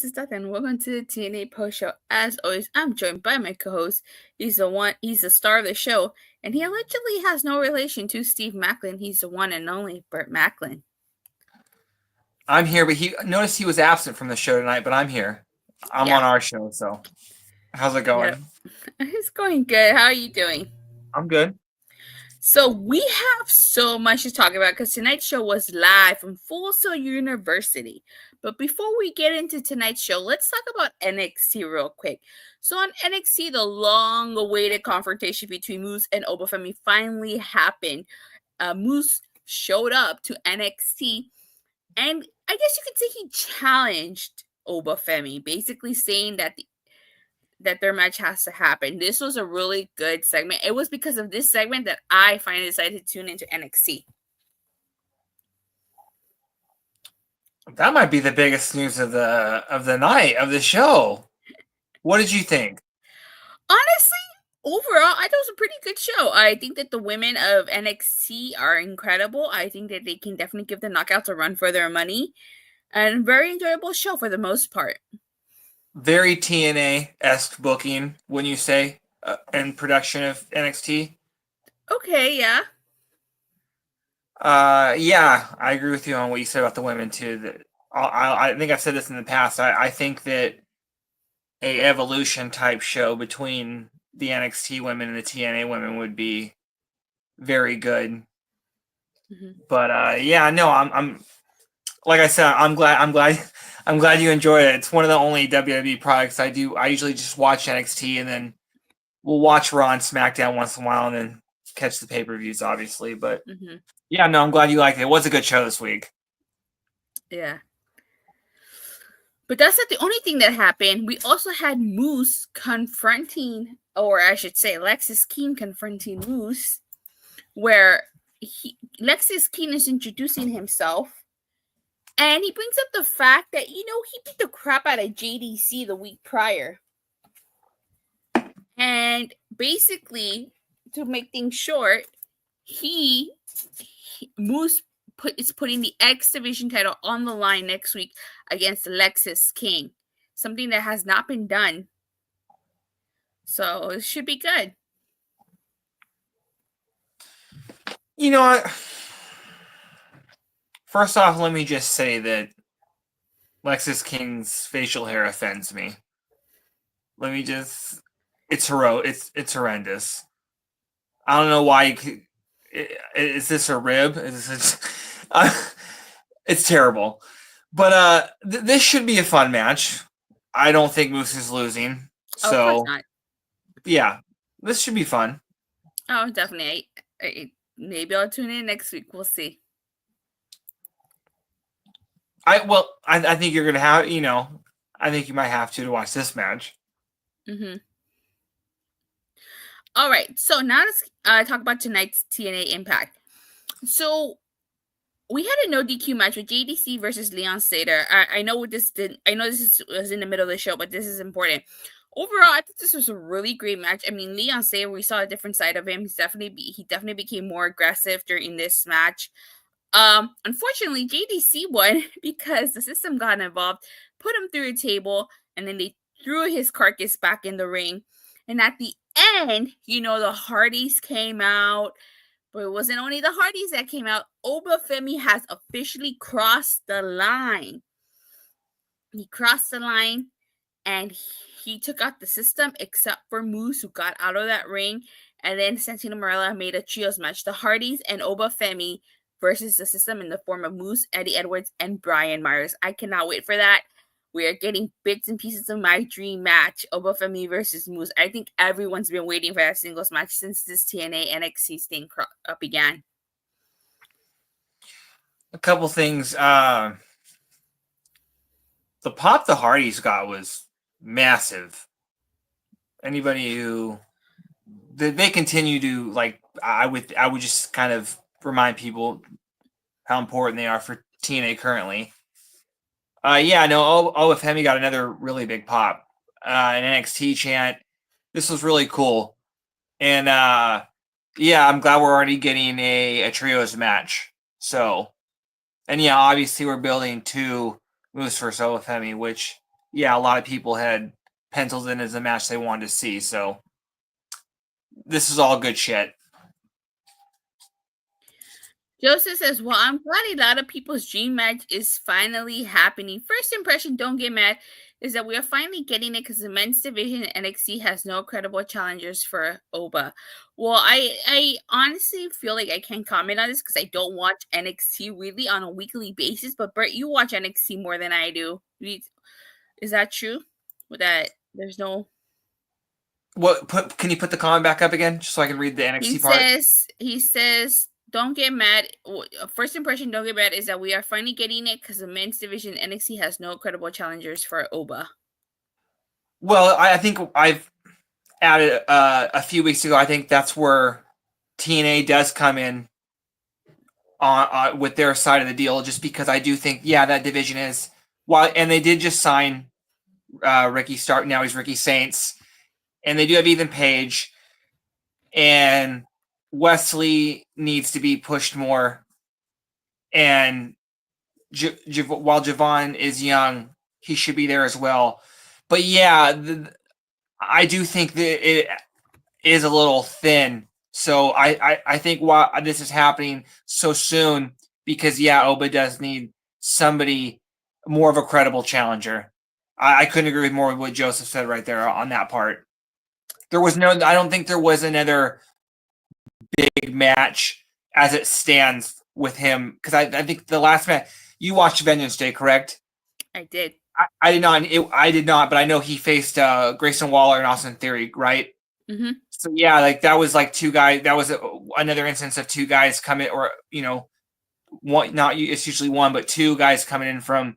this is Duck, and welcome to the TNA Post Show. As always, I'm joined by my co-host. He's the star of the show, and he allegedly has no relation to Steve Macklin. He's the one and only Burt Macklin. I'm here, but noticed he was absent from the show tonight, but I'm here. I'm on our show, so how's it going? It's going good. How are you doing? I'm good. So we have so much to talk about because tonight's show was live from Full Sail University. But before we get into tonight's show, let's talk about NXT real quick. So on NXT, the long-awaited confrontation between Moose and Oba Femi finally happened. Moose showed up to NXT, and I guess you could say he challenged Oba Femi, basically saying that their match has to happen. This was a really good segment. It was because of this segment that I finally decided to tune into NXT. That might be the biggest news of the night of the show. What did you think? Honestly, overall, I thought it was a pretty good show. I think that the women of NXT are incredible. I think that they can definitely give the Knockouts a run for their money. And very enjoyable show for the most part. Very TNA-esque booking, wouldn't you say, and production of NXT? Okay, yeah. Yeah, I agree with you on what you said about the women too. I think I've said this in the past. I think that a evolution type show between the NXT women and the TNA women would be very good. Mm-hmm. But yeah, no, I'm like I said, I'm glad you enjoyed it. It's one of the only WWE products I do. I usually just watch NXT and then we'll watch Raw and SmackDown once in a while and then catch the pay-per-views, obviously. But yeah, no, I'm glad you liked it. It was a good show this week. Yeah. But that's not the only thing that happened. We also had Moose confronting, or I should say Lexis Keane confronting Moose, where Lexis Keane is introducing himself. And he brings up the fact that, he beat the crap out of JDC the week prior. And basically, to make things short, Moose is putting the X Division title on the line next week against Lexis King. Something that has not been done. So it should be good. You know what? First off, let me just say that Lexis King's facial hair offends me. It's horrendous. I don't know why. Is this a rib? It's terrible. But this should be a fun match. I don't think Moose is losing. So, of course not. Yeah, this should be fun. Oh, definitely. Maybe I'll tune in next week. We'll see. I think you're going to have, I think you might have to watch this match. Mm-hmm. All right, so now let's talk about tonight's TNA Impact. So we had a no DQ match with JDC versus Leon Slater. I know this was in the middle of the show, but this is important. Overall, I think this was a really great match. I mean, Leon Slater, we saw a different side of him. He definitely became more aggressive during this match. Unfortunately, JDC won because the system got involved, put him through a table, and then they threw his carcass back in the ring. And at the end, the Hardys came out, but it wasn't only the Hardys that came out. Oba Femi has officially crossed the line. He crossed the line, and he took out the system except for Moose, who got out of that ring. And then Santino Marella made a trios match. The Hardys and Oba Femi versus the system in the form of Moose, Eddie Edwards, and Brian Myers. I cannot wait for that. We are getting bits and pieces of my dream match, Oba Femi versus Moose. I think everyone's been waiting for that singles match since this TNA NXT thing began. A couple things. The pop the Hardys got was massive. Anybody who they continue to I would just kind of remind people how important they are for TNA currently. Yeah, no, Oba Femi got another really big pop. An NXT chant. This was really cool. And yeah, I'm glad we're already getting a trios match. So, and yeah, obviously we're building to Moose versus Oba Femi, which yeah, a lot of people had penciled in as a match they wanted to see. So this is all good shit. Joseph says, well, I'm glad a lot of people's dream match is finally happening. First impression, don't get mad, is that we are finally getting it because the men's division in NXT has no credible challengers for Oba. Well, I honestly feel like I can't comment on this because I don't watch NXT really on a weekly basis. But Bert, you watch NXT more than I do. Is that true? That there's no. Can you put the comment back up again, just so I can read the NXT He part? says, don't get mad. First impression, don't get mad, is that we are finally getting it because the men's division NXT has no credible challengers for Oba. Well, I think I've added a few weeks ago. I think that's where TNA does come in on with their side of the deal, just because I do think, yeah, that division is and they did just sign Ricky Stark. Now he's Ricky Saints, and they do have Ethan Page, and Wesley needs to be pushed more. And while Javon is young, he should be there as well. But yeah, I do think that it is a little thin. So I think why this is happening so soon, because yeah, Oba does need somebody more of a credible challenger. I couldn't agree with more with what Joseph said right there on that part. I don't think there was another big match as it stands with him, because I think the last match you watched Vengeance Day, correct? I did. I did not. I did not, but I know he faced Grayson Waller and Austin Theory, right? Mm-hmm. So yeah, like that was like two guys. That was another instance of two guys coming, or one. Not it's usually one, but two guys coming in from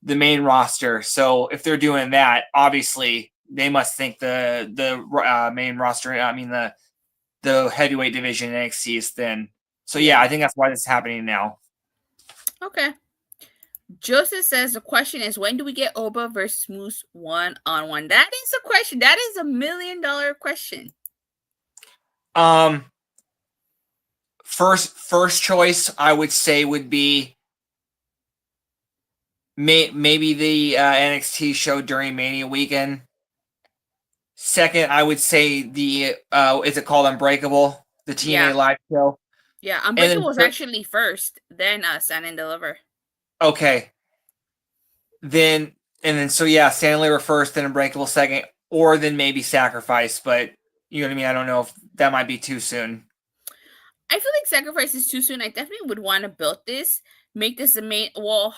the main roster. So if they're doing that, obviously they must think the main roster. I mean the heavyweight division in NXT is thin. So yeah, I think that's why this is happening now. Okay. Joseph says the question is, when do we get Oba versus Moose 1-on-1? That is a question. That is $1 million question. First choice I would say would be maybe the NXT show during Mania weekend. Second, I would say the is it called Unbreakable, the TNA live show? Yeah, Unbreakable was actually first, then Stand and Deliver. Okay. Then so yeah, Stand and Deliver first, then Unbreakable second, or then maybe Sacrifice. But you know what I mean? I don't know if that might be too soon. I feel like Sacrifice is too soon. I definitely would want to build this, make this a main. Well,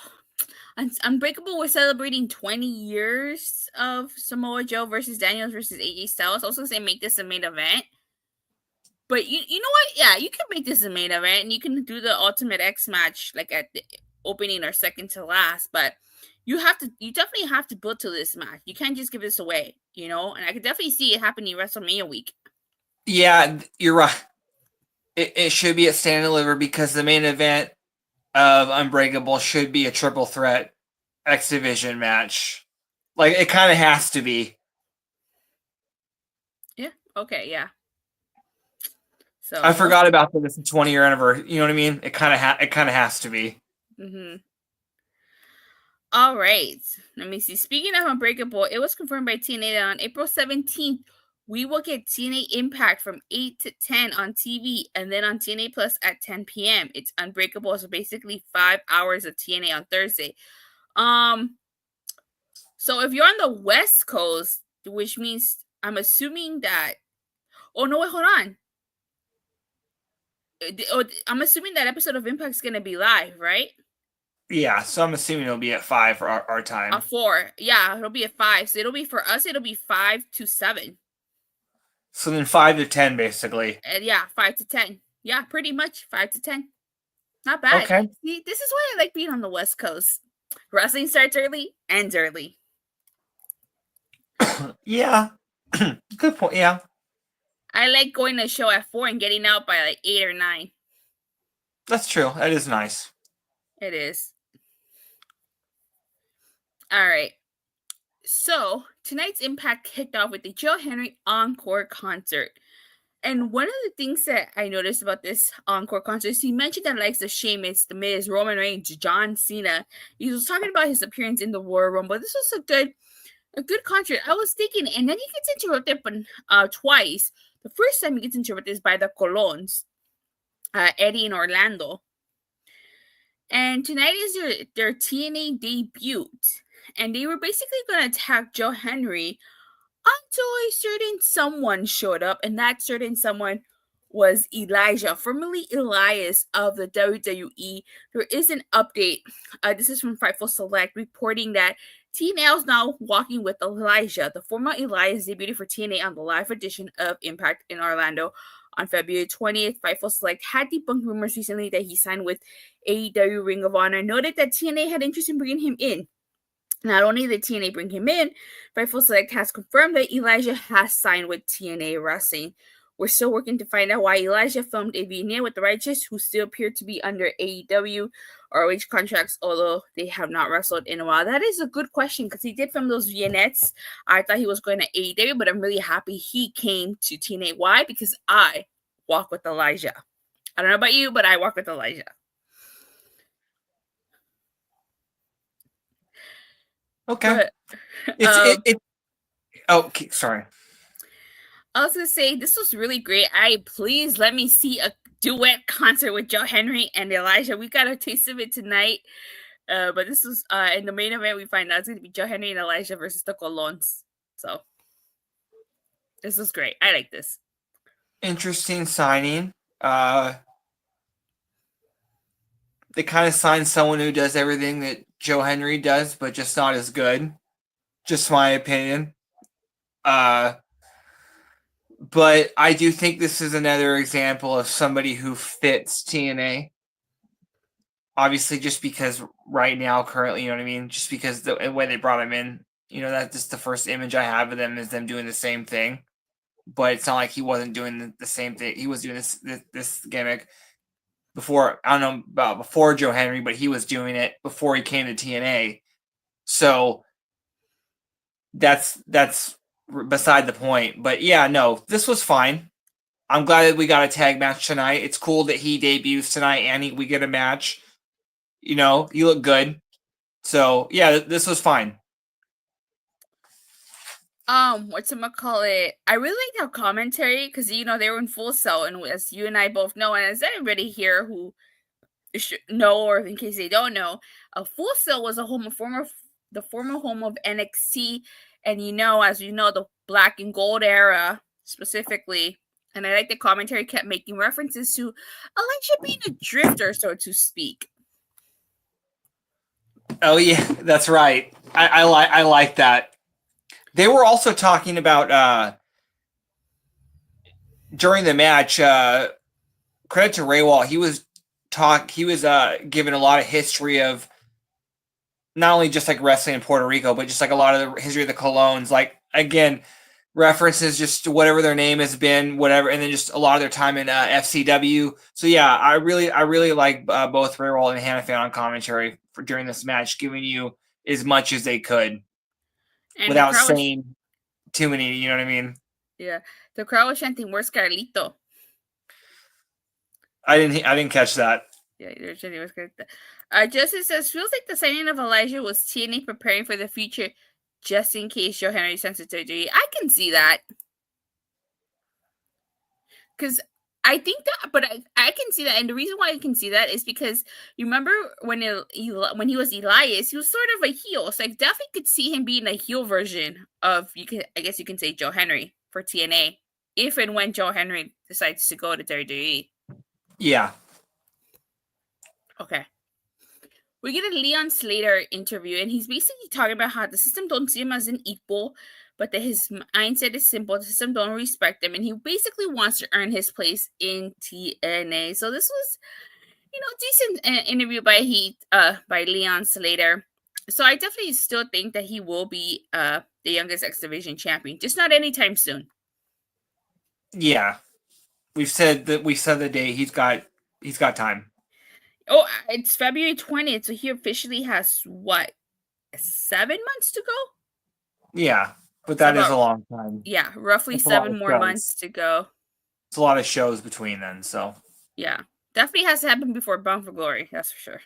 Unbreakable, we're celebrating 20 years of Samoa Joe versus Daniels versus AJ Styles. Also say make this a main event. But you know what? Yeah, you can make this a main event, and you can do the Ultimate X match like at the opening or second to last. But you definitely have to build to this match. You can't just give this away, And I could definitely see it happening WrestleMania week. Yeah, you're right. It should be at Stand and Deliver, because the main event of Unbreakable should be a triple threat X Division match. Like, it kind of has to be. Yeah. Okay. Yeah. So I forgot about this 20-year anniversary. You know what I mean? It kind of has to be. Mm-hmm. All right. Let me see. Speaking of Unbreakable, it was confirmed by TNA that on April 17th, we will get TNA Impact from 8 to 10 on TV, and then on TNA Plus at 10 p.m. It's Unbreakable, so basically 5 hours of TNA on Thursday. So if you're on the West Coast, which means I'm assuming that. Oh no! Wait, hold on. I'm assuming that episode of Impact is gonna be live, right? Yeah, so I'm assuming it'll be at 5 for our time. 4. Yeah, it'll be at 5. So it'll be for us. It'll be 5 to 7. So then 5 to 10, basically. Yeah, 5 to 10. Yeah, pretty much 5 to 10. Not bad. Okay. See, this is why I like being on the West Coast. Wrestling starts early, ends early. Yeah. Good point. Yeah. I like going to a show at 4 and getting out by like 8 or 9. That's true. That is nice. It is. All right. So tonight's Impact kicked off with the Joe Hendry Encore concert. And one of the things that I noticed about this Encore concert is he mentioned that likes the Sheamus, the Miz, Roman Reigns, John Cena. He was talking about his appearance in the Royal Rumble. This was a good a good contract. I was thinking, and then he gets interrupted twice. The first time he gets interrupted is by the Colons, Eddie and Orlando. And tonight is their TNA debut. And they were basically going to attack Joe Hendry until a certain someone showed up. And that certain someone was Elijah, formerly Elias of the WWE. There is an update. This is from Fightful Select reporting that TNA is now walking with Elijah. The former Elias debuted for TNA on the live edition of Impact in Orlando on February 20th. Fightful Select had debunked rumors recently that he signed with AEW Ring of Honor, noted that TNA had interest in bringing him in. Not only did TNA bring him in, Fightful Select has confirmed that Elijah has signed with TNA Wrestling. We're still working to find out why Elijah filmed a vignette with the Righteous, who still appear to be under AEW ROH contracts, although they have not wrestled in a while. That is a good question, because he did film those vignettes. I thought he was going to AEW, but I'm really happy he came to TNA. Why? Because I walk with Elijah. I don't know about you, but I walk with Elijah. Okay. Okay, sorry. I was gonna say this was really great. Please let me see a duet concert with Joe Hendry and Elijah. We got a taste of it tonight. But this was in the main event we find out it's gonna be Joe Hendry and Elijah versus the Colons. So this was great. I like this. Interesting signing. They kind of signed someone who does everything that Joe Hendry does, but just not as good. Just my opinion. But I do think this is another example of somebody who fits TNA. Obviously, just because right now, currently, you know what I mean? Just because the way they brought him in, that's just the first image I have of them is them doing the same thing. But it's not like he wasn't doing the same thing. He was doing this gimmick before, I don't know about before Joe Hendry, but he was doing it before he came to TNA. So that's beside the point. But yeah, no, this was fine. I'm glad that we got a tag match tonight. It's cool that he debuts tonight and we get a match. You look good. So yeah, this was fine. Whatchamacallit? I really liked our commentary because they were in Full Sail, and as you and I both know, and as everybody here who should know, or in case they don't know, Full Sail was the former home of NXT, and as we know, the black and gold era specifically. And I like the commentary kept making references to Elijah being a drifter, so to speak. Oh yeah, that's right. I like that. They were also talking about during the match. Credit to Raywall, he was given a lot of history of not only just like wrestling in Puerto Rico, but just like a lot of the history of the Colons. Like again, references just to whatever their name has been, whatever, and then just a lot of their time in FCW. So yeah, I really like both Raywall and Hannafan on commentary during this match, giving you as much as they could. And without saying too many, you know what I mean? Yeah. The crowd was chanting, "Where's Carlito?" I didn't catch that. Yeah, they're chanting, "Where's Carlito?" Justin says, feels like the signing of Elijah was TNA preparing for the future just in case Joe Hendry sends it to WWE. I can see that. Because I think that, but I can see that, and the reason why I can see that is because you remember when he was Elias, he was sort of a heel, so I definitely could see him being a heel version of I guess you can say Joe Hendry for TNA, if and when Joe Hendry decides to go to WWE. Yeah. Okay. We get a Leon Slater interview, and he's basically talking about how the system don't see him as an equal, but that his mindset is simple. The system don't respect him, and he basically wants to earn his place in TNA. So this was, decent interview by Leon Slater. So I definitely still think that he will be the youngest X Division champion, just not anytime soon. Yeah, we've said the day he's got time. Oh, it's February 20th, so he officially has what, 7 months to go? Yeah, but that is a long time. Yeah, roughly 7 more months to go. It's a lot of shows between then, so. Yeah, definitely has to happen before Bound for Glory, that's for sure.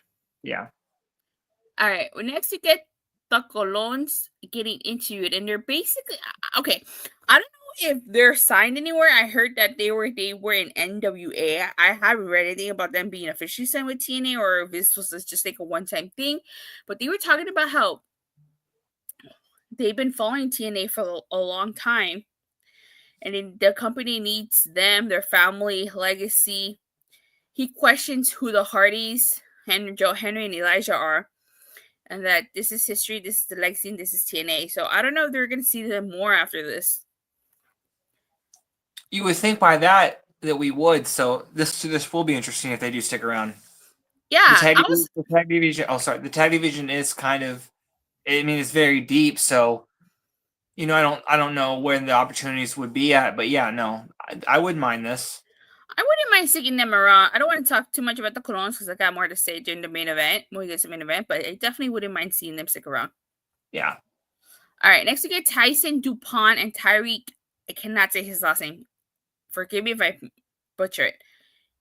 Yeah. All right, well, next we get the Colons getting interviewed, and they're basically okay. I don't know if they're signed anywhere. I heard that they were in NWA. I haven't read anything about them being officially signed with TNA, or if this was just like a one-time thing. But they were talking about how they've been following TNA for a long time, and the company needs them, their family, legacy. He questions who the Hardys, Joe Hendry, and Elijah are, and that this is history, this is the legacy, and this is TNA. So I don't know if they're going to see them more after this. You would think by that we would. So this will be interesting if they do stick around. Yeah, the tag division. Oh, sorry. The tag division is kind of. I mean, it's very deep. So, I don't know when the opportunities would be at, but yeah, no, I wouldn't mind this. I wouldn't mind sticking them around. I don't want to talk too much about the Colons because I got more to say during the main event when we get to the main event, but I definitely wouldn't mind seeing them stick around. Yeah. All right, next we get Tyson DuPont and Tyreek. I cannot say his last name. Forgive me if I butcher it.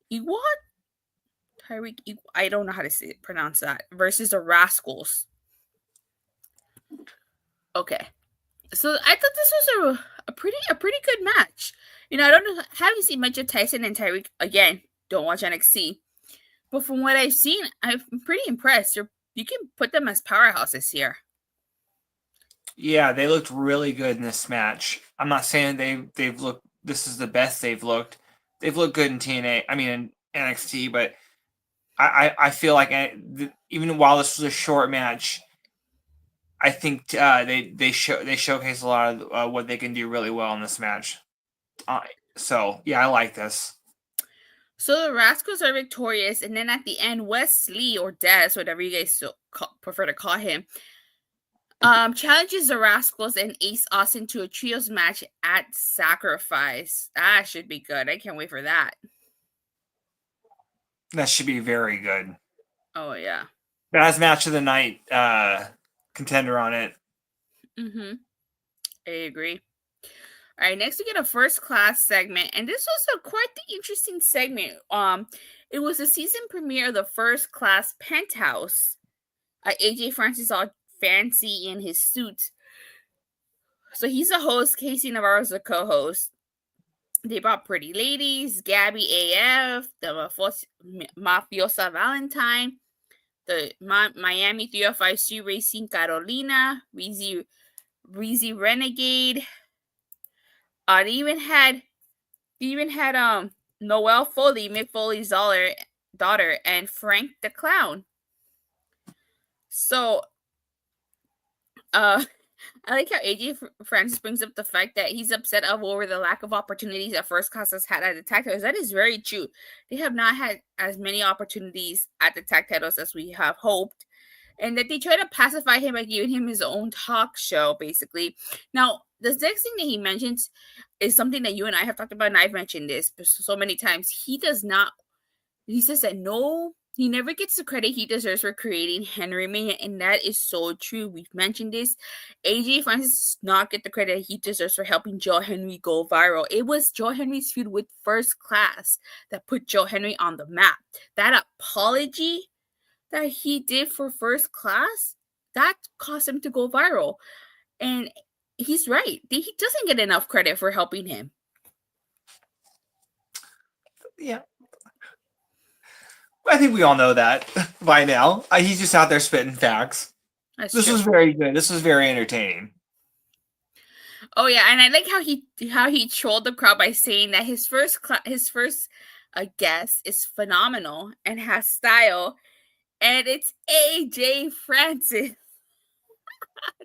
Ewart? Tyreek, I don't know how to pronounce that. Versus the Rascals. Okay. So I thought this was a pretty good match. I haven't seen much of Tyson and Tyreek. Again, don't watch NXT. But from what I've seen, I'm pretty impressed. You can put them as powerhouses here. Yeah, they looked really good in this match. I'm not saying they've looked. This is the best they've looked. They've looked good in TNA. I mean, in NXT, but I feel like even while this was a short match, I think they showcase a lot of what they can do really well in this match. So yeah, I like this. So the Rascals are victorious, and then at the end, Wesley or Des, whatever you guys prefer to call him, challenges the Rascals and Ace Austin to a trios match at Sacrifice. That should be good. I can't wait for that. That should be very good. Oh yeah. Best match of the night contender on it. Mm-hmm. I agree. All right, next we get a first class segment, and this was quite the interesting segment. It was the season premiere of the First Class Penthouse. AJ Francis all fancy in his suit. So he's the host, Casey Navarro's the co-host. They brought Pretty Ladies, Gabby AF, the Mafiosa Valentine, the Miami 305C Racing Carolina, Reezy Renegade. They even had Noelle Foley, Mick Foley's daughter, and Frank the Clown. So, I like how AJ Francis brings up the fact that he's upset over the lack of opportunities that First Class has had at the tag titles. That is very true. They have not had as many opportunities at the tag titles as we have hoped. And that they try to pacify him by giving him his own talk show, basically. Now, the next thing that he mentions is something that you and I have talked about, and I've mentioned this so many times. He says that he never gets the credit he deserves for creating Henry Mania, and that is so true. We've mentioned this. AJ Francis does not get the credit he deserves for helping Joe Henry go viral. It was Joe Henry's feud with First Class that put Joe Henry on the map. That apology that he did for First Class, that caused him to go viral. And he's right. He doesn't get enough credit for helping him. Yeah. I think we all know that by now. He's just out there spitting facts. This was very good. This was very entertaining. Oh yeah, and I like how he trolled the crowd by saying that his first guest is phenomenal and has style, and it's AJ Francis.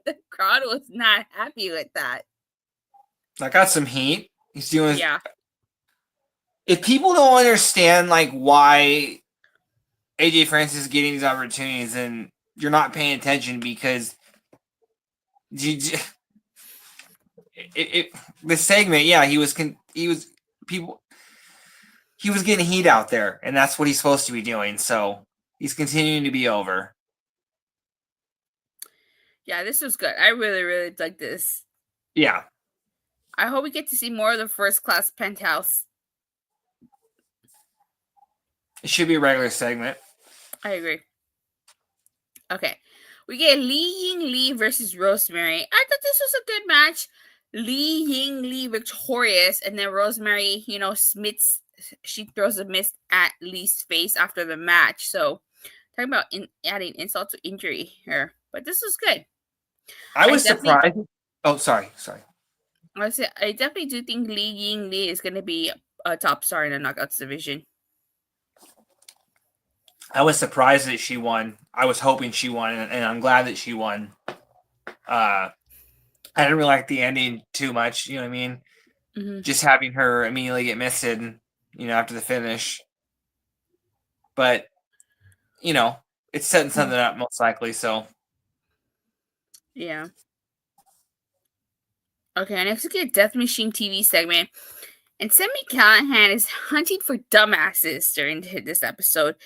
The crowd was not happy with that. I got some heat. He's doing. Yeah. If people don't understand why AJ Francis is getting these opportunities, then you're not paying attention because the segment, yeah, he was getting heat out there, and that's what he's supposed to be doing. So he's continuing to be over. Yeah, this was good. I really, really like this. Yeah. I hope we get to see more of the First Class Penthouse. It should be a regular segment. I agree. Okay. We get Lei Ying Lee versus Rosemary. I thought this was a good match. Lei Ying Lee victorious, and then Rosemary, smits. She throws a mist at Lee's face after the match. So, talking about adding insult to injury here, but this was good. I was surprised. Oh, sorry. I definitely do think Lei Ying Lee is going to be a top star in the Knockouts division. I was surprised that she won. I was hoping she won, and I'm glad that she won. I didn't really like the ending too much. You know what I mean? Mm-hmm. Just having her immediately get misted, after the finish. But, it's setting something up most likely, so. Yeah. Okay, next we get Death Machine TV segment. And Sami Callihan is hunting for dumbasses during this episode.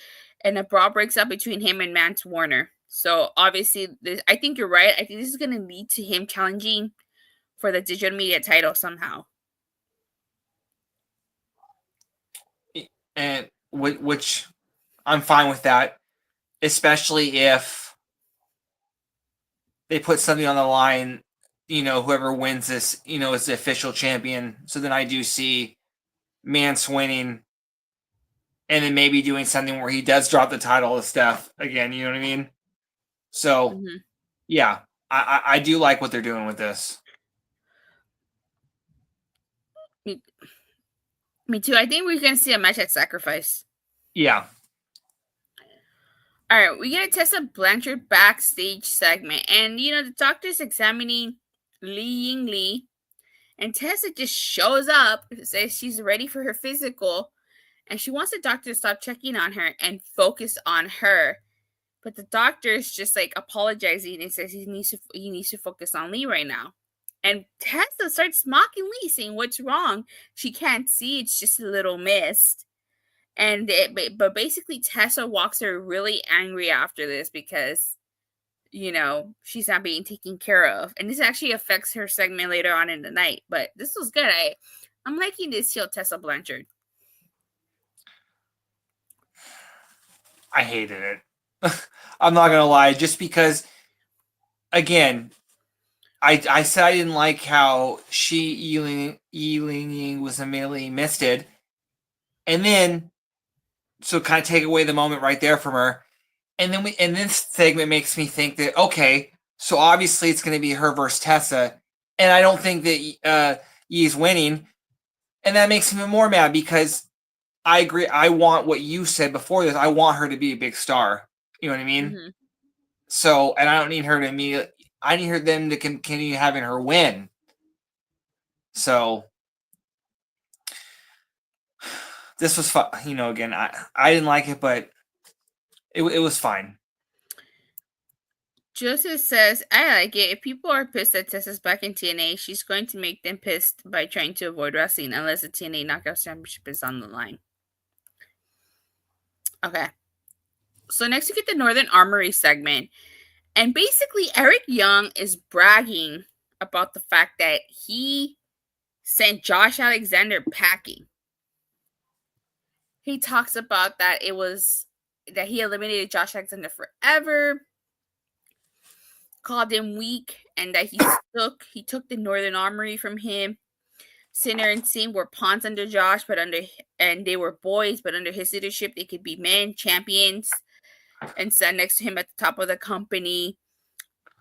And a brawl breaks up between him and Mance Warner. So, obviously, I think you're right. I think this is going to lead to him challenging for the digital media title somehow. And which I'm fine with that. Especially if they put something on the line, whoever wins this, is the official champion. So then I do see Mance winning and then maybe doing something where he does drop the title to Steph again, you know what I mean? So, yeah, I do like what they're doing with this. Me too. I think we're going to see a match at Sacrifice. Yeah. All right, we get a Tessa Blanchard backstage segment. And, the doctor's examining Lei Ying Lee. And Tessa just shows up, says she's ready for her physical. And she wants the doctor to stop checking on her and focus on her. But the doctor is just like apologizing and says he needs to focus on Lee right now. And Tessa starts mocking Lee, saying, "What's wrong? She can't see. It's just a little mist." But basically Tessa walks her really angry after this because, she's not being taken care of. And this actually affects her segment later on in the night. But this was good. I'm liking this heel Tessa Blanchard. I hated it. I'm not going to lie. Just because, again, I said I didn't like how Yi Ling was immediately misted. And then, so kind of take away the moment right there from her. And then this segment makes me think that, okay, so obviously it's going to be her versus Tessa. And I don't think that Yi's winning. And that makes me even more mad because I agree. I want what you said before this. I want her to be a big star. You know what I mean? Mm-hmm. So, and I don't need her to immediately. I need them to continue having her win. So, this was fun. Again, I didn't like it, but it was fine. Joseph says, "I like it. If people are pissed that Tessa's back in TNA, she's going to make them pissed by trying to avoid wrestling unless the TNA Knockouts Championship is on the line." Okay. So next we get the Northern Armory segment. And basically Eric Young is bragging about the fact that he sent Josh Alexander packing. He talks about that that he eliminated Josh Alexander forever, called him weak, and that he took the Northern Armory from him. Sinner and Singh were pawns under Josh, and they were boys, but under his leadership, they could be men, champions, and stand next to him at the top of the company.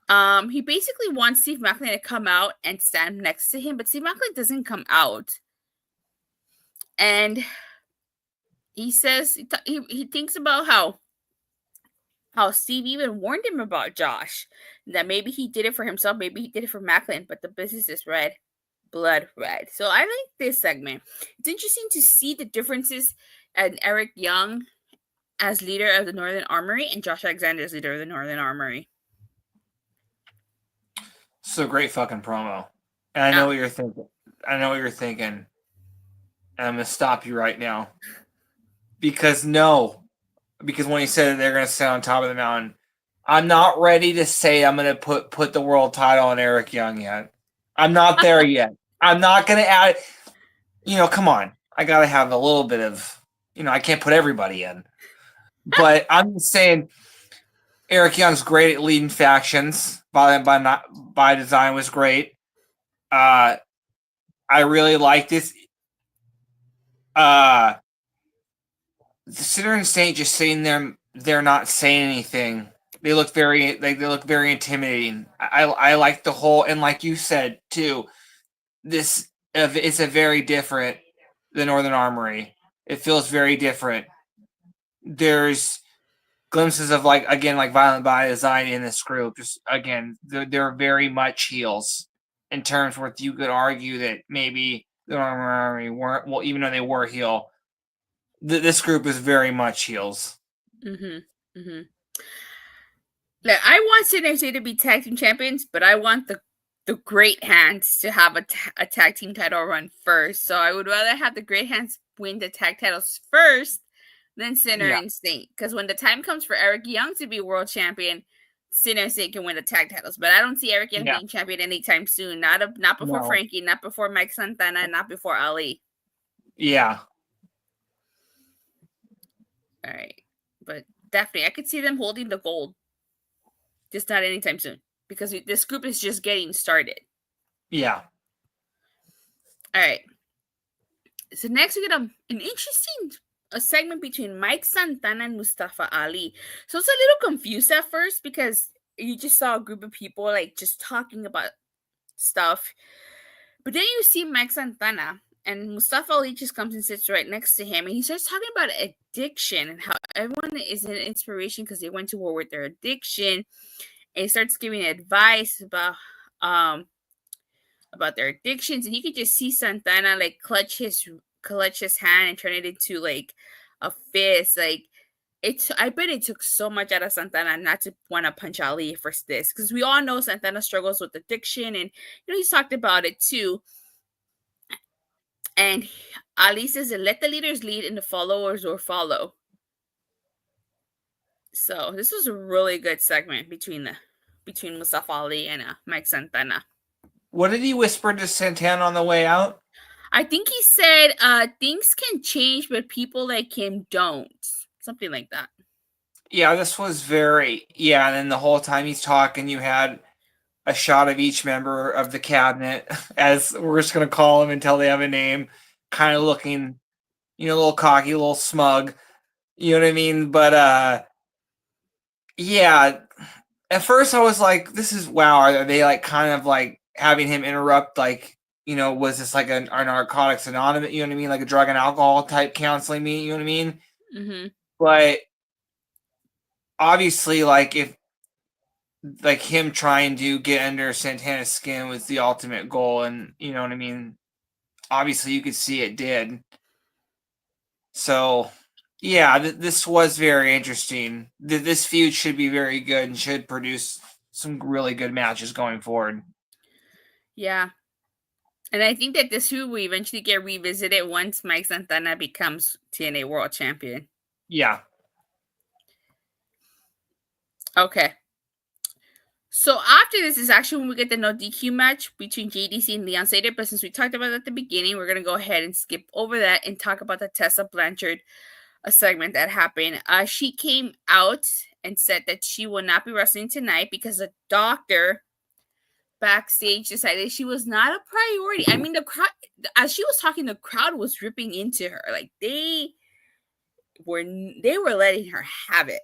He basically wants Steve Maclin to come out and stand next to him, but Steve Maclin doesn't come out. And he says he thinks about how Steve even warned him about Josh, that maybe he did it for himself, maybe he did it for Maclin, but the business is red. Blood red. So I like this segment. It's interesting to see the differences in Eric Young as leader of the Northern Armory and Josh Alexander as leader of the Northern Armory. So great fucking promo. And I know what you're thinking. And I'm going to stop you right now. Because when he said that they're going to sit on top of the mountain, I'm not ready to say I'm going to put the world title on Eric Young yet. I'm not there yet. I'm not going to add, come on. I got to have a little bit of, I can't put everybody in. But I'm just saying, Eric Young's great at leading factions. By design was great. I really like this. Sinner and Saint just sitting there, they're not saying anything. They look very intimidating. I like the whole, and like you said too, this it's a very different the Northern Armory. It feels very different. There's glimpses of like Violent by Design in this group. Just again, they're very much heels in terms where you could argue that maybe the Northern Armory weren't, well, even though they were heel. This group is very much heels. Mm-hmm. Mm-hmm. Like, I want Synergy to be tag team champions, but I want the Great Hands to have a tag team title run first. So I would rather have the Great Hands win the tag titles first than Sinner and Saint. Because when the time comes for Eric Young to be world champion, Sinner and Saint can win the tag titles. But I don't see Eric Young being champion anytime soon. Not before Frankie, not before Mike Santana, not before Ali. Yeah. All right. But definitely, I could see them holding the gold. Just not anytime soon. Because this group is just getting started. Yeah. All right. So next we get an interesting segment between Mike Santana and Mustafa Ali. So it's a little confused at first because you just saw a group of people like just talking about stuff. But then you see Mike Santana and Mustafa Ali just comes and sits right next to him and he starts talking about addiction and how everyone is an inspiration because they went to war with their addiction. And he starts giving advice about their addictions, and you could just see Santana like clutch his hand and turn it into like a fist. Like I bet it took so much out of Santana not to want to punch Ali for this, because we all know Santana struggles with addiction, and he's talked about it too. And Ali says, "Let the leaders lead, and the followers will follow." So this was a really good segment between Mustafa Ali and Mike Santana. What did he whisper to Santana on the way out? I think he said, things can change, but people like him don't. Something like that. Yeah, this was very, and then the whole time he's talking, you had a shot of each member of the cabinet, as we're just going to call them until they have a name, kind of looking, a little cocky, a little smug. You know what I mean? But, yeah, at first I was like, this is, wow, are they like kind of like having him interrupt, like, was this like a Narcotics Anonymous, you know what I mean? Like a drug and alcohol type counseling meeting, you know what I mean? Mm-hmm. But obviously, like, if, like, him trying to get under Santana's skin was the ultimate goal, and you know what I mean? Obviously, you could see it did. So, yeah, this was very interesting. This feud should be very good and should produce some really good matches going forward. Yeah. And I think that this feud will eventually get revisited once Mike Santana becomes TNA World Champion. Yeah. Okay. So after this is actually when we get the no DQ match between JDC and Leon Slater. But since we talked about it at the beginning, we're going to go ahead and skip over that and talk about the Tessa Blanchard segment that happened. She came out and said that she will not be wrestling tonight because a doctor backstage decided she was not a priority. I mean, the crowd, as she was talking, the crowd was ripping into her. Like they were letting her have it.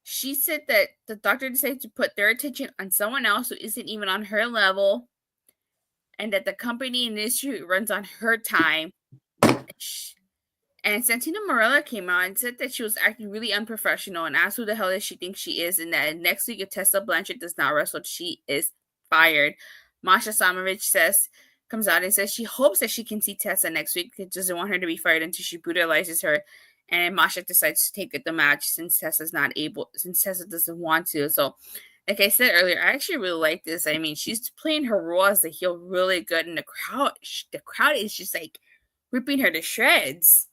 She said that the doctor decided to put their attention on someone else who isn't even on her level, and that the company and industry runs on her time. And Santino Marella came out and said that she was acting really unprofessional and asked who the hell does she think she is, and that next week if Tessa Blanchard does not wrestle, she is fired. Masha Slamovich comes out and says she hopes that she can see Tessa next week. It doesn't want her to be fired until she brutalizes her. And Masha decides to take the match since Tessa doesn't want to. So, like I said earlier, I actually really like this. I mean, she's playing her role as the heel really good, and the crowd is just like ripping her to shreds.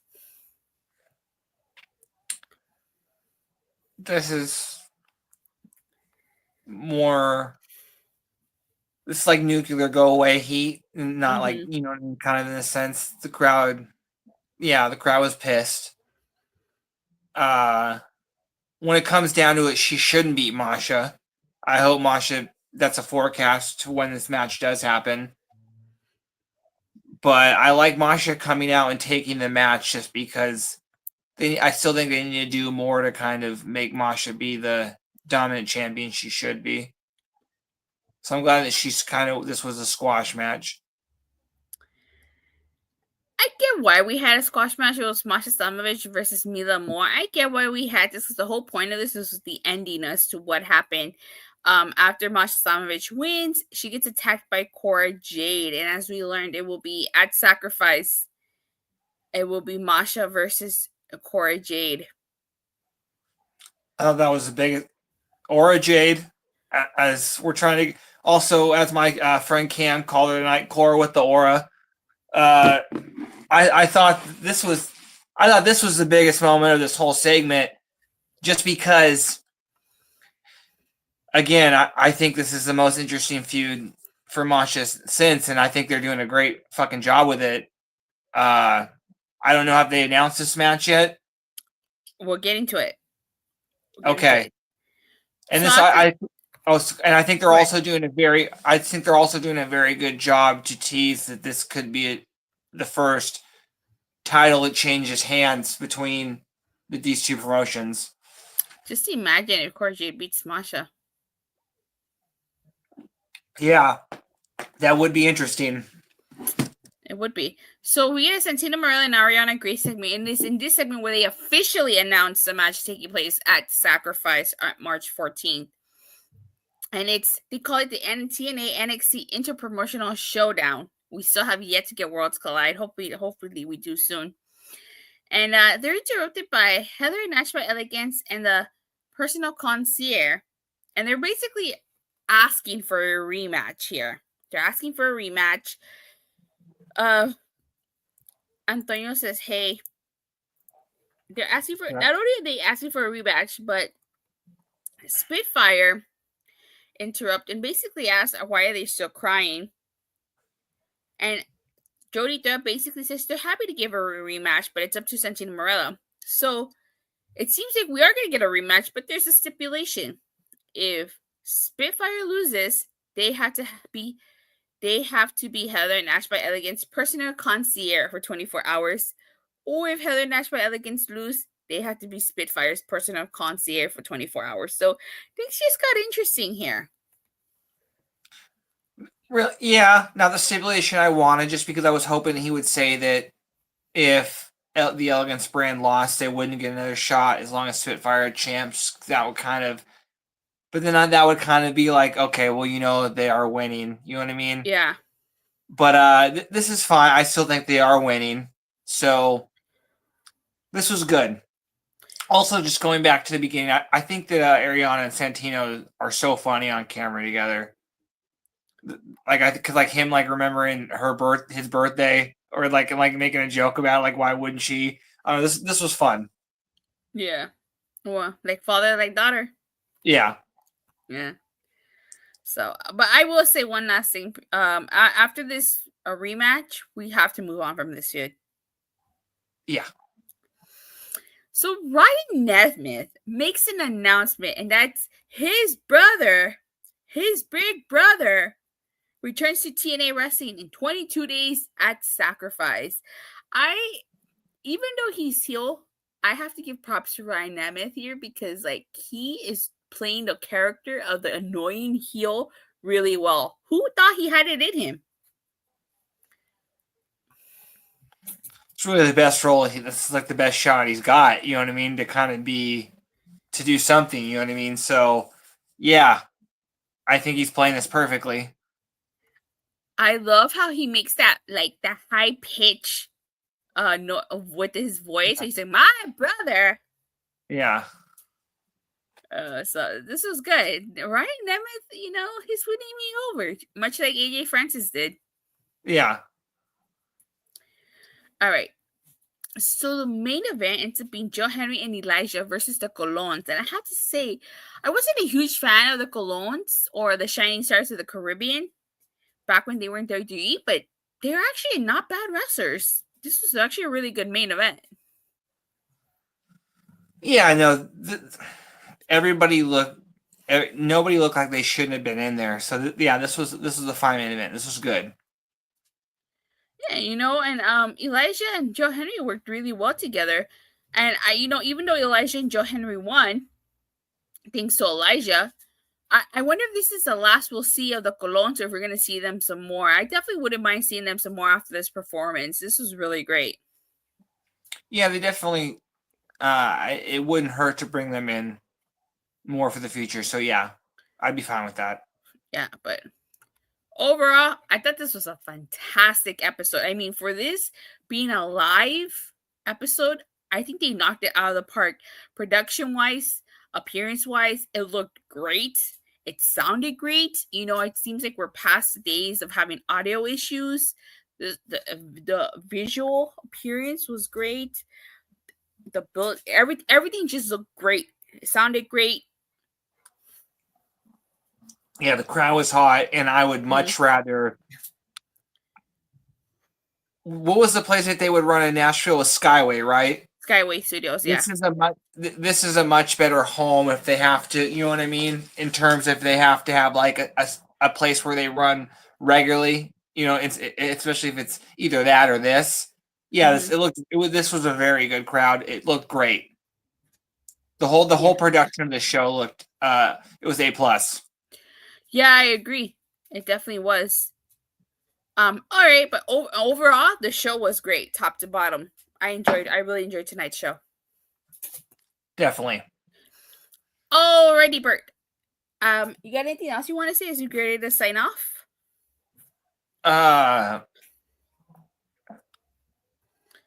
This is more. This is like nuclear go away heat, not like, kind of in a sense. The crowd was pissed. when it comes down to it, she shouldn't beat Masha. I hope Masha, that's a forecast to when this match does happen. But I like Masha coming out and taking the match just because I still think they need to do more to kind of make Masha be the dominant champion she should be. So I'm glad that this was a squash match. I get why we had a squash match. It was Masha Slamovich versus Mila Moore. I get why we had this, because the whole point of this was the ending as to what happened. After Masha Slamovich wins, she gets attacked by Cora Jade. And as we learned, it will be at Sacrifice. It will be Masha versus Cora Jade. I thought that was the biggest. Aura Jade, as we're trying to. Also, as my friend Cam called her tonight, Cora with the aura. I thought this was the biggest moment of this whole segment, just because. Again, I think this is the most interesting feud for Masha since, and I think they're doing a great fucking job with it. I don't know if they announced this match yet. We're getting to it. Okay. And so I think they're also doing a very good job to tease that this could be the first title that changes hands between these two promotions. Just imagine if Cora Jade beats Masha. Yeah, that would be interesting. It would be. So we had a Santino, Marella, and Arianna great segment. And this in this segment where they officially announced the match taking place at Sacrifice on March 14th. And they call it the TNA NXT Interpromotional Showdown. We still have yet to get Worlds Collide. Hopefully we do soon. And they're interrupted by Heather Nash by Elegance and the Personal Concierge. And they're basically asking for a rematch here. They're asking for a rematch. Antonio says, hey, they're asking for, not only are they asking for a rematch, but Spitfire interrupt and basically ask, why are they still crying? And Jody Dub basically says they're happy to give her a rematch, but it's up to Santino Marella. So it seems like we are going to get a rematch, but there's a stipulation. If Spitfire loses, they have to be Heather Nash by Elegance Personal Concierge for 24 hours. Or if Heather Nash by Elegance lose, they have to be Spitfire's Personal Concierge for 24 hours. So things just got interesting here. Really? Yeah. Now the stipulation I wanted, just because I was hoping he would say that if the Elegance brand lost, they wouldn't get another shot as long as Spitfire are champs. That would kind of. But then that would kind of be like, okay, well, they are winning. You know what I mean? Yeah. But this is fine. I still think they are winning. So this was good. Also, just going back to the beginning, I think that Arianna and Santino are so funny on camera together. Because him remembering his birthday, or like making a joke about why wouldn't she? I don't know. This was fun. Yeah. Well, like father, like daughter. Yeah. Yeah. So, but I will say one last thing. After this rematch, we have to move on from this feud. Yeah. So Ryan Nemeth makes an announcement, and that's his brother, his big brother, returns to TNA Wrestling in 22 days at Sacrifice. Even though he's heel, I have to give props to Ryan Nemeth here, because he is playing the character of the annoying heel really well. Who thought he had it in him? It's really the best role. This is the best shot he's got. You know what I mean? To kind of to do something. You know what I mean? So, yeah, I think he's playing this perfectly. I love how he makes that that high pitch with his voice. He's like, my brother. Yeah. So this was good. Ryan Nemeth, he's winning me over, much like AJ Francis did. Yeah. All right. So the main event ends up being Joe Hendry and Elijah versus the Colons. And I have to say, I wasn't a huge fan of the Colons or the Shining Stars of the Caribbean back when they were in WWE, but they're actually not bad wrestlers. This was actually a really good main event. Yeah, I know. Everybody looked. Nobody looked like they shouldn't have been in there. So yeah, this was a fine main event. This was good. Yeah, and Elijah and Joe Henry worked really well together. And even though Elijah and Joe Henry won, thanks to Elijah, I wonder if this is the last we'll see of the Colons, or if we're going to see them some more. I definitely wouldn't mind seeing them some more after this performance. This was really great. Yeah, they definitely. It wouldn't hurt to bring them in more for the future. So yeah, I'd be fine with that. Yeah, but overall, I thought this was a fantastic episode. I mean, for this being a live episode, I think they knocked it out of the park. Production wise, appearance wise, it looked great. It sounded great. It seems like we're past the days of having audio issues. The visual appearance was great. The build, everything just looked great. It sounded great. Yeah, the crowd was hot, and I would much rather. What was the place that they would run in Nashville? Was Skyway, right? Skyway Studios, yeah. This is a much better home if they have to. You know what I mean? In terms if they have to have like a place where they run regularly. Especially if it's either that or this. Yeah, this was a very good crowd. It looked great. The whole production of the show looked it was A+. Yeah, I agree. It definitely was. All right, but overall, the show was great, top to bottom. I really enjoyed tonight's show. Definitely. Alrighty, Bert. You got anything else you want to say as you get ready to sign off?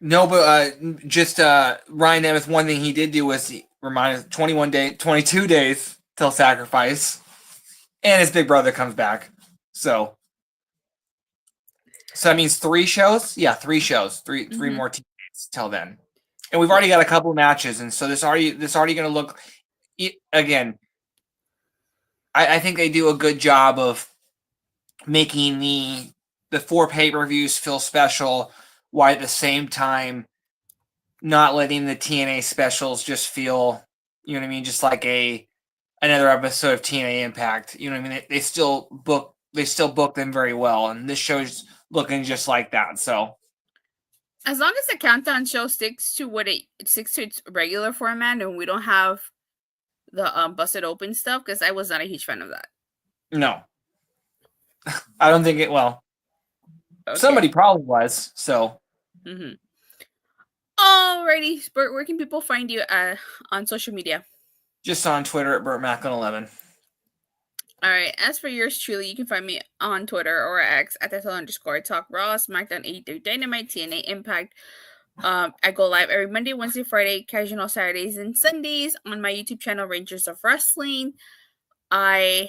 No, but just Ryan Nemeth. One thing he did do was he reminded us 22 days till sacrifice, and his big brother comes back. So that means 3 shows. Yeah, 3 shows. Three more days till then, and we've already got a couple matches, and so this already going to look again. I think they do a good job of making the 4 pay-per-views feel special, while at the same time not letting the TNA specials just feel, you know what I mean, just like another episode of TNA Impact. You know what I mean? They still book them very well, and this show's looking just like that. So as long as the countdown show sticks to its regular format, and we don't have the busted open stuff, because I was not a huge fan of that. No. I don't think it. Well, okay. Somebody probably was. So. Alrighty, Bert. Where can people find you on social media? Just on Twitter at BertMac11. All right. As for yours truly, you can find me on Twitter or X at @Tessa_Talk Raw, SmackDown 83 Dynamite, TNA Impact. I go live every Monday, Wednesday, Friday, casual Saturdays and Sundays on my YouTube channel, Rangers of Wrestling. And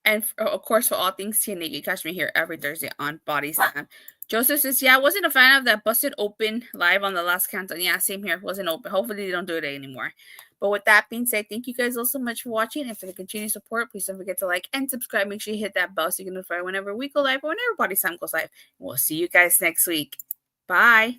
of course, for all things TNA, you catch me here every Thursday on Body Slam. Joseph says, yeah, I wasn't a fan of that busted open live on the last countdown. Yeah, same here. It wasn't open. Hopefully they don't do it anymore. But with that being said, thank you guys all so much for watching and for the continued support. Please don't forget to like and subscribe. Make sure you hit that bell so you can notify whenever we go live or whenever Body Slam goes live. We'll see you guys next week. Bye.